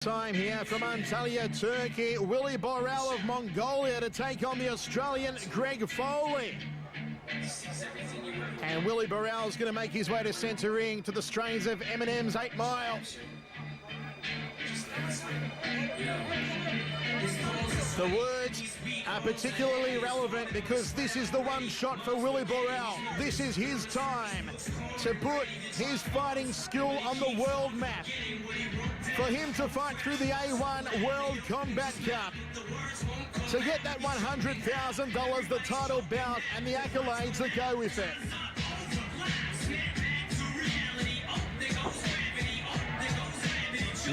Time here from Antalya, Turkey. Willy Borrel of Mongolia to take on the Australian Greg Foley. And Willy Borrel is going to make his way to centre ring to the strains of Eminem's 8 Mile. The words are particularly relevant because this is the one shot for Willy Borrel. This is his time to put his fighting skill on the world map. For him to fight through the A1 World Combat Cup. To get that $100,000, the title bout and the accolades that go with it.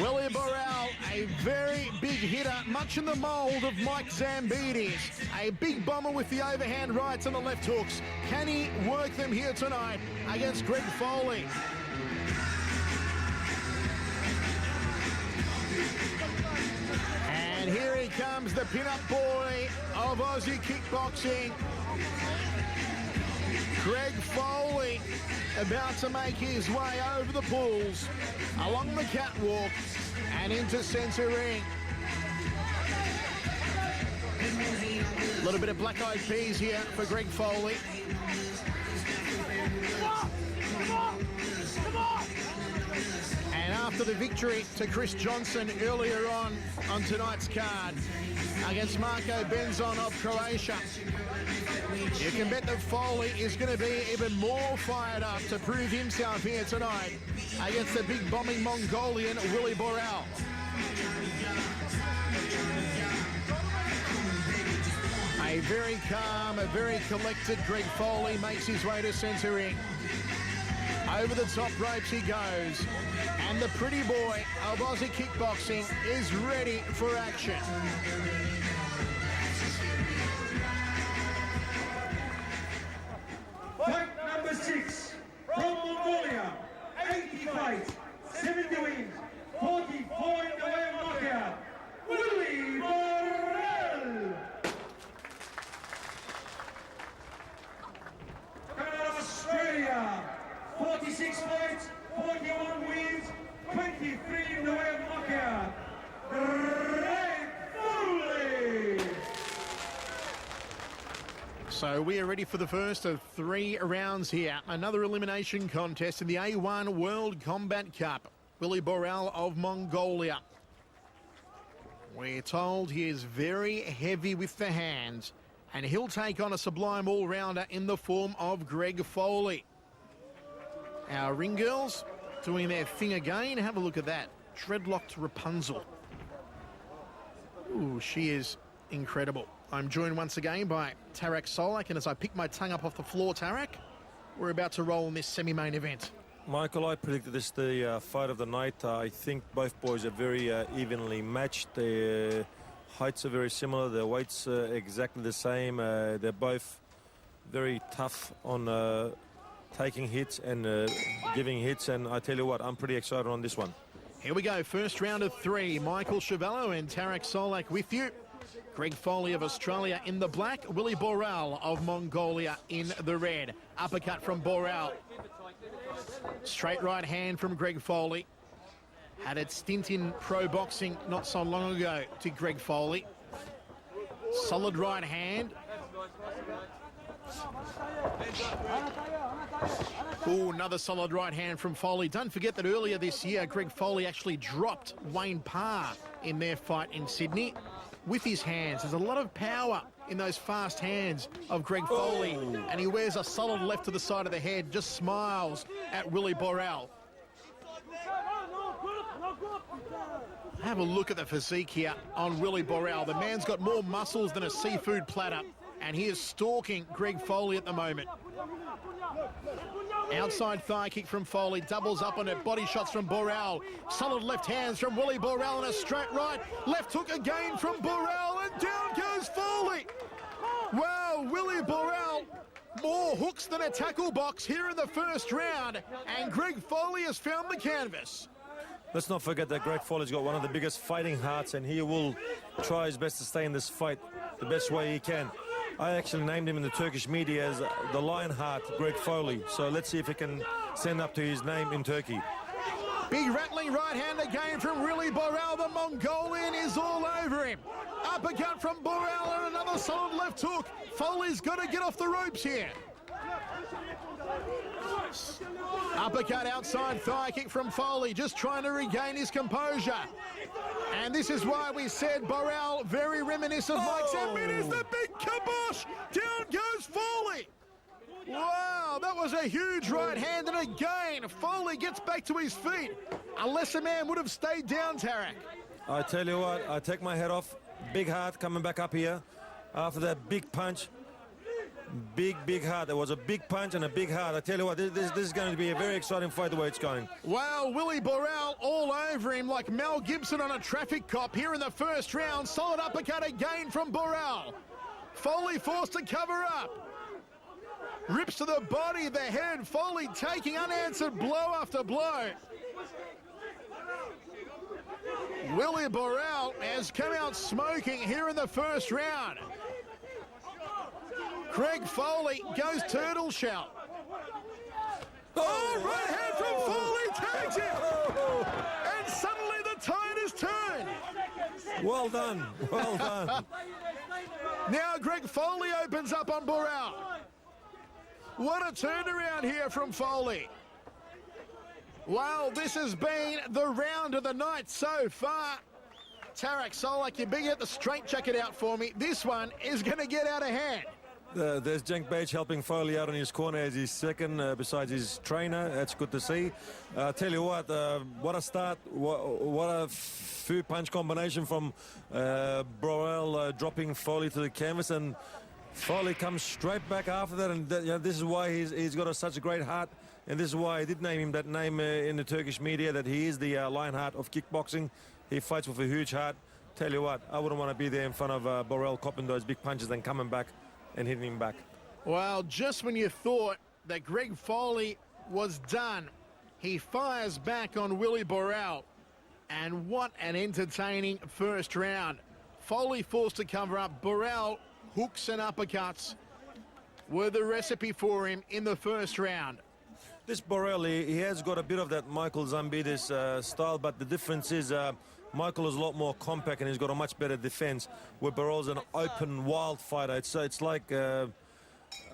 Willy Borrel, a very big hitter, much in the mould of Mike Zambides. A big bomber with the overhand rights and the left hooks. Can he work them here tonight against Greg Foley? And here he comes, the pin-up boy of Aussie kickboxing. Greg Foley about to make his way over the pools, along the catwalk and into centre ring. A little bit of black-eyed peas here for Greg Foley. And after the victory to Chris Johnson earlier on tonight's card against Marko Benzon of Croatia, you can bet that Foley is going to be even more fired up to prove himself here tonight against the big bombing Mongolian Willy Borrel. A very calm, a very collected Greg Foley makes his way to centre ring. Over the top ropes he goes, and the pretty boy of Aussie kickboxing is ready for action. Fight number 6, from Mongolia, 80 fights, 70 wins, 44 in the way of knockout, Willy Borrel. Coming out of Australia, 46 fights, 41 wins, 23 in the way of knockout, Greg Foley. So we are ready for the first of 3 rounds here. Another elimination contest in the A1 World Combat Cup. Willy Borrel of Mongolia. We're told he is very heavy with the hands, and he'll take on a sublime all-rounder in the form of Greg Foley. Our ring girls doing their thing again. Have a look at that. Dreadlocked Rapunzel. Ooh, she is incredible. I'm joined once again by Tarak Solak, and as I pick my tongue up off the floor, Tarak, we're about to roll in this semi-main event. Michael, I predicted this the fight of the night. I think both boys are very evenly matched. Their heights are very similar. Their weights are exactly the same. They're both very tough on taking hits and giving hits. And I tell you what, I'm pretty excited on this one. Here we go. First round of 3. Michael Chevello and Tarak Solak with you. Greg Foley of Australia in the black. Willy Borrel of Mongolia in the red. Uppercut from Borrel. Straight right hand from Greg Foley. Had a stint in pro boxing not so long ago to Greg Foley. Solid right hand. Oh, another solid right hand from Foley. Don't forget that earlier this year, Greg Foley actually dropped Wayne Parr in their fight in Sydney with his hands. There's a lot of power in those fast hands of Greg Foley, and he wears a solid left to the side of the head, just smiles at Willy Borrel. Have a look at the physique here on Willy Borrel. The man's got more muscles than a seafood platter, and he is stalking Greg Foley at the moment. Outside thigh kick from Foley, doubles up on it, body shots from Borrel. Solid left hands from Willy Borrel and a straight right. Left hook again from Borrel, and down goes Foley. Wow, Willy Borrel, more hooks than a tackle box here in the first round, and Greg Foley has found the canvas. Let's not forget that Greg Foley's got one of the biggest fighting hearts, and he will try his best to stay in this fight the best way he can. I actually named him in the Turkish media as the Lionheart Greg Foley. So let's see if he can stand up to his name in Turkey. Big rattling right hand again from Willy Borrel. The Mongolian is all over him. Uppercut from Borrel and another solid left hook. Foley's got to get off the ropes here. Uppercut outside thigh kick from Foley, just trying to regain his composure. And this is why we said Borrel very reminiscent of Mike Zambit. Is the big kibosh. Down goes Foley. Wow, that was a huge right hand, and again, Foley gets back to his feet. Unless a man would have stayed down, Tarek. I tell you what, I take my head off. Big heart coming back up here after that big punch. Big heart. There was a big punch and a big heart. I tell you what, this is going to be a very exciting fight the way it's going. Wow, Willy Borrel all over him like Mel Gibson on a traffic cop here in the first round. Solid uppercut again from Borrel. Foley forced to cover up. Rips to the body, the head. Foley taking unanswered blow after blow. Willy Borrel has come out smoking here in the first round. Craig Foley goes turtle shell. Oh, right hand from Foley, tags him. And suddenly the tide is turned. Well done, well done. Now Greg Foley opens up on Borrel. What a turnaround here from Foley. Well, this has been the round of the night so far. Tarek Solak, you better get the straight jacket out for me. This one is going to get out of hand. There's Cenk Bage helping Foley out in his corner as his second, besides his trainer. That's good to see. Tell you what a start. What a few punch combination from Borrel dropping Foley to the canvas, and Foley comes straight back after that, and this is why he's got such a great heart, and this is why I did name him that name in the Turkish media, that he is the Lionheart of kickboxing. He fights with a huge heart. Tell you what, I wouldn't want to be there in front of Borrel copping those big punches and coming back and hitting him back. Well, just when you thought that Greg Foley was done, he fires back on Willy Borrel, and what an entertaining first round. Foley forced to cover up. Borrel hooks and uppercuts were the recipe for him in the first round. This Borrel, he has got a bit of that Michael Zambidis style, but the difference is Michael is a lot more compact and he's got a much better defense, where Borrel's an open, wild fighter. It's like a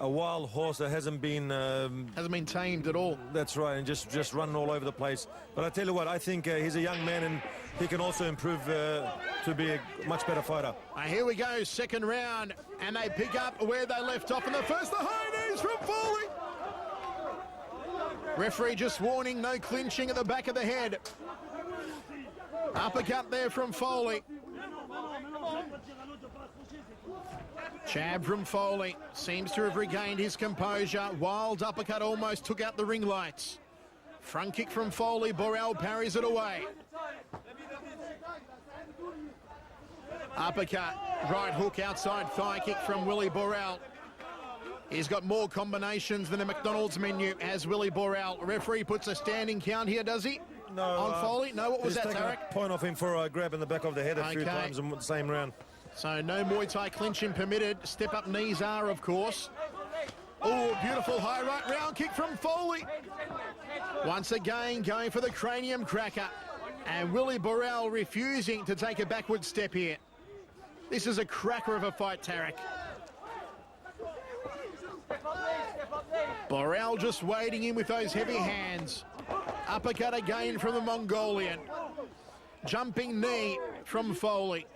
wild horse that hasn't been tamed at all. That's right, and just running all over the place. But I tell you what, I think he's a young man and he can also improve to be a much better fighter. Here we go, second round, and they pick up where they left off in the first. The high knees from Foley. Referee just warning, no clinching at the back of the head. Uppercut there from Foley. Jab from Foley. Seems to have regained his composure. Wild uppercut almost took out the ring lights. Front kick from Foley. Borrel parries it away. Uppercut. Right hook outside thigh kick from Willy Borrel. He's got more combinations than a McDonald's menu, as Willy Borrel. Referee puts a standing count here, does he? No. On Foley? No, what was that, Tarek? A point off him for a grab in the back of the head a few times in the same round. So no Muay Thai clinching permitted. Step up knees are, of course. Oh, beautiful high right round kick from Foley. Once again, going for the cranium cracker. And Willy Borrel refusing to take a backward step here. This is a cracker of a fight, Tarek. Borrel just wading in with those heavy hands. Uppercut again from the Mongolian. Jumping knee from Foley.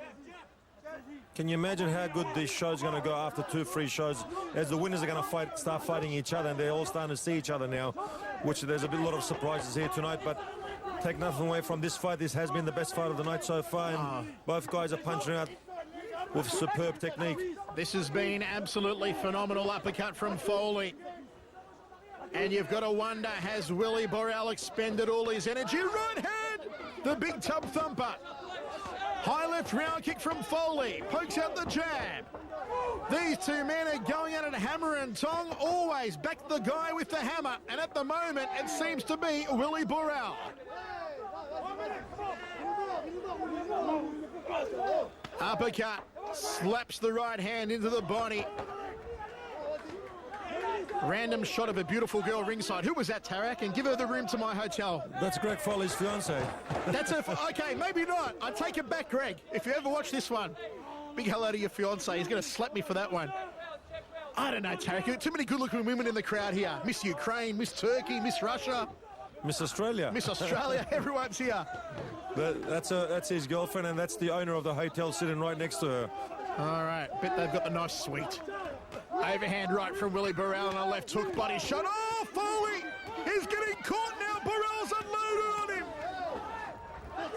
Can you imagine how good this show's going to go after 2-3 shows, as the winners are going to start fighting each other, and they're all starting to see each other now, which there's a lot of surprises here tonight, but take nothing away from this fight. This has been the best fight of the night so far, and both guys are punching out with superb technique. This has been absolutely phenomenal. Uppercut from Foley. And you've got to wonder, has Willy Borrel expended all his energy? Right hand! The big tub thumper. High left round kick from Foley. Pokes out the jab. These two men are going at it hammer and tong. Always back the guy with the hammer. And at the moment, it seems to be Willy Borrel. Uppercut. Slaps the right hand into the body. Random shot of a beautiful girl ringside. Who was that, Tarak? And give her the room to my hotel. That's Greg Foley's fiance. That's her. Okay, maybe not. I take it back, Greg. If you ever watch this one, big hello to your fiance. He's going to slap me for that one. I don't know, Tarak. Too many good-looking women in the crowd here. Miss Ukraine, Miss Turkey, Miss Russia. Miss Australia. Miss Australia. Everyone's here. That's his girlfriend, and that's the owner of the hotel sitting right next to her. All right. Bet they've got the nice suite. Overhand right from Willy Borrel and a left hook body shot. Oh, Foley! He's getting caught now. Borrell's unloaded on him.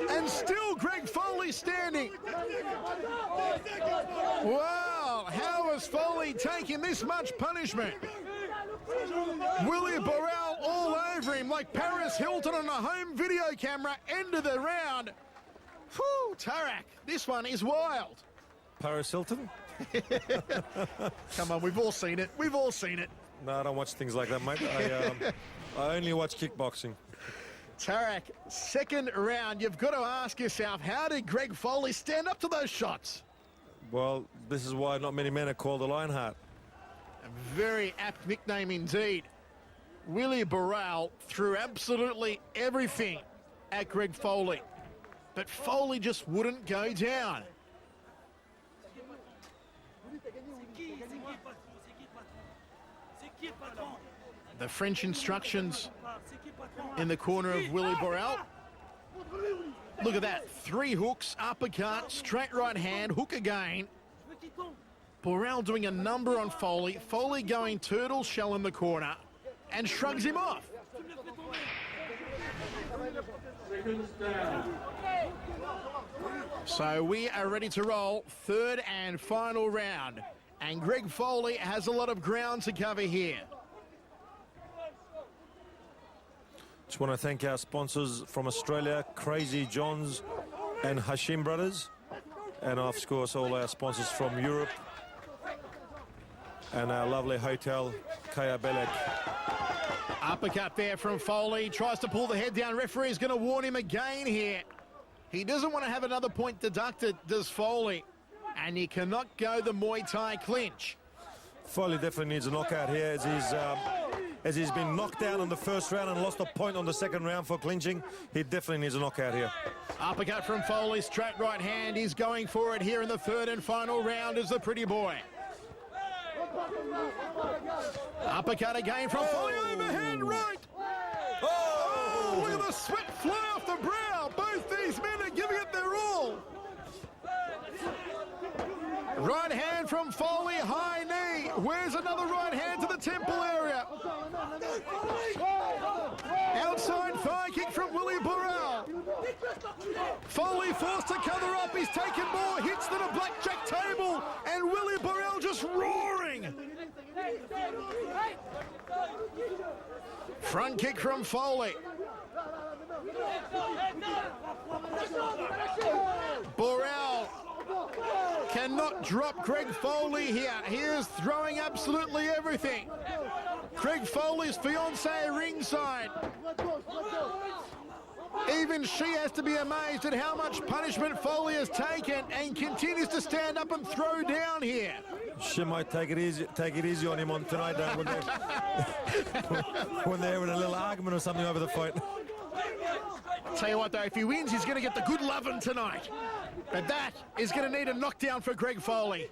And still Greg Foley standing. Wow, how has Foley taken this much punishment? Willy Borrel all over him like Paris Hilton on a home video camera. End of the round. Whew, Tarak, this one is wild. Paris Hilton? Come on, we've all seen it. We've all seen it. No, I don't watch things like that, mate. I only watch kickboxing. Tarak, second round, you've got to ask yourself, how did Greg Foley stand up to those shots? Well, this is why not many men are called the Lionheart. A very apt nickname indeed. Willy Borrel threw absolutely everything at Greg Foley, but Foley just wouldn't go down. The French instructions in the corner of Willy Borrel. Look at that. 3 hooks, uppercut, straight right hand, hook again. Borrel doing a number on Foley. Foley going turtle shell in the corner and shrugs him off. So we are ready to roll. Third and final round. And Greg Foley has a lot of ground to cover here. Just want to thank our sponsors from Australia, Crazy Johns and Hashim Brothers. And of course, all our sponsors from Europe. And our lovely hotel, Kaya Belek. Uppercut there from Foley. Tries to pull the head down. Referee's going to warn him again here. He doesn't want to have another point deducted, does Foley. And he cannot go the Muay Thai clinch. Foley definitely needs a knockout here as he's been knocked down in the first round and lost a point on the second round for clinching. He definitely needs a knockout here. Uppercut from Foley, straight right hand. He's going for it here in the third and final round as the pretty boy. Uppercut again from Foley, overhand right. Oh, look at the sweat fly off the brow. Both these men are giving it their all. Right hand from Foley, high knee. Where's another right hand to the temple area? Outside thigh kick from Willy Borrel. Foley forced to cover up. He's taken more hits than a blackjack table. And Willy Borrel just roaring. Front kick from Foley. Borrel cannot drop Greg Foley here. He is throwing absolutely everything. Greg Foley's fiance ringside. Even she has to be amazed at how much punishment Foley has taken and continues to stand up and throw down here. She might take it easy on him on tonight when they're having a little argument or something over the fight. Tell you what though, if he wins, he's going to get the good loving tonight. But that is going to need a knockdown for Greg Foley.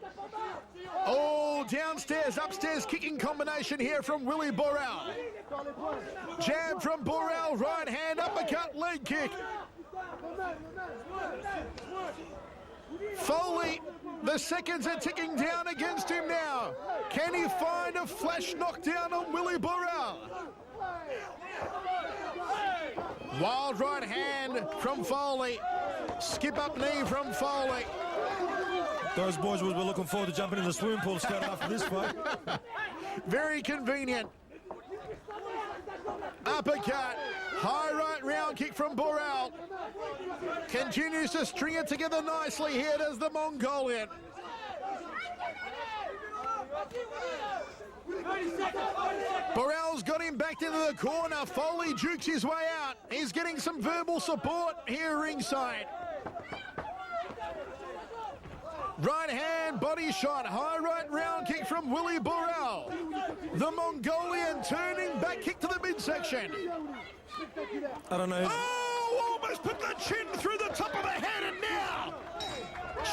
Oh, downstairs, upstairs kicking combination here from Willy Borrel. Jab from Borrel, right hand, uppercut, leg kick. Foley, the seconds are ticking down against him now. Can he find a flash knockdown on Willy Borrel? Wild right hand from Foley. Skip up knee from Foley. Those boys were looking forward to jumping in the swimming pool straight after this fight. Very convenient. Uppercut. High right round kick from Borrel. Continues to string it together nicely. Here does the Mongolian. Borrell's got him back into the corner. Foley jukes his way out. He's getting some verbal support here ringside. Right hand Big body shot, high right round kick from Willy Borrel. The Mongolian turning back kick to the midsection. I don't know. Oh, almost put the chin through the top of the head, and now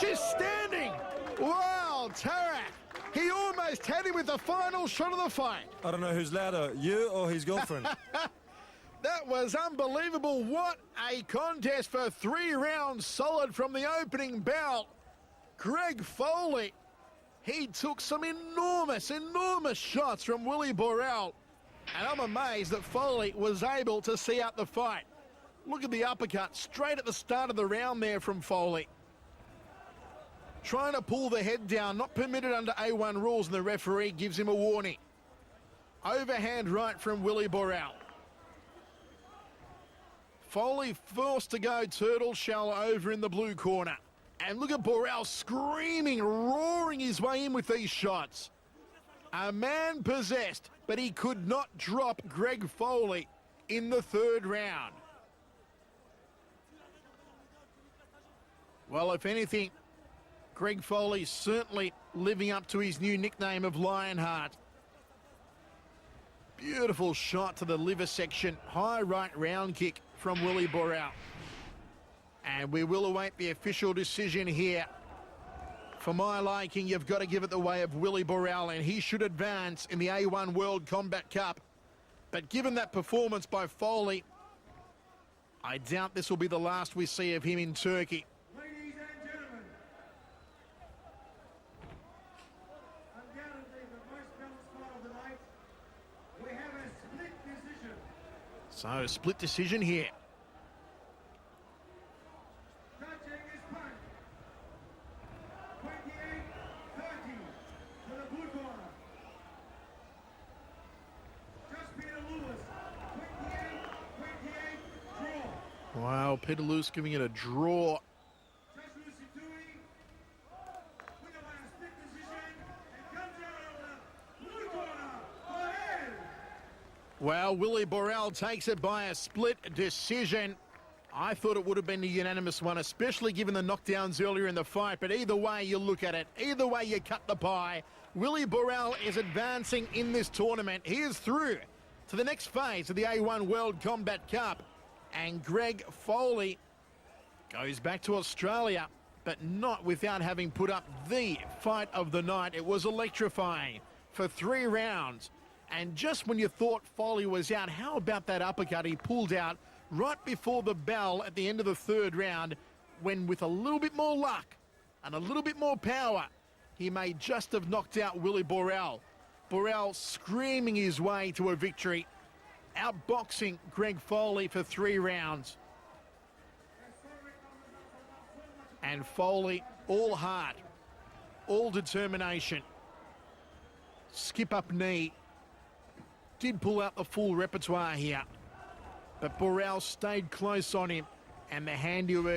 she's standing. Wow, Tarak. He almost had him with the final shot of the fight. I don't know who's louder, you or his girlfriend. That was unbelievable. What a contest for 3 rounds solid from the opening bout. Greg Foley, he took some enormous shots from Willy Borrel. And I'm amazed that Foley was able to see out the fight. Look at the uppercut straight at the start of the round there from Foley. Trying to pull the head down, not permitted under A1 rules, and the referee gives him a warning. Overhand right from Willy Borrel. Foley forced to go turtle shell over in the blue corner. And look at Borrel screaming, roaring his way in with these shots. A man possessed, but he could not drop Greg Foley in the 3rd round. Well, if anything, Greg Foley certainly living up to his new nickname of Lionheart. Beautiful shot to the liver section. High right round kick from Willy Borrel. And we will await the official decision here. For my liking, you've got to give it the way of Willy Borrel, and he should advance in the A1 World Combat Cup. But given that performance by Foley, I doubt this will be the last we see of him in Turkey. Ladies and gentlemen, undoubtedly the most balanced fight of the night. We have a split decision. So, a split decision here. Judging his punch. 28-30 for the blue corner. Just Peter Lewis, 28-28 draw. Wow, Peter Lewis giving it a draw. Just Lucy Dewey, winner by a split decision, and comes out of the blue corner, Borrel. Well, Willy Borrel takes it by a split decision. I thought it would have been a unanimous one, especially given the knockdowns earlier in the fight. But either way you look at it, either way you cut the pie, Willy Borrel is advancing in this tournament. He is through to the next phase of the A1 World Combat Cup. And Greg Foley goes back to Australia, but not without having put up the fight of the night. It was electrifying for 3 rounds. And just when you thought Foley was out, how about that uppercut he pulled out right before the bell at the end of the 3rd round, when with a little bit more luck and a little bit more power, he may just have knocked out Willy Borrel. Borrel screaming his way to a victory, outboxing Greg Foley for 3 rounds. And Foley, all heart, all determination. Skip up knee. Did pull out the full repertoire here. But Borrel stayed close on him, and the handiwork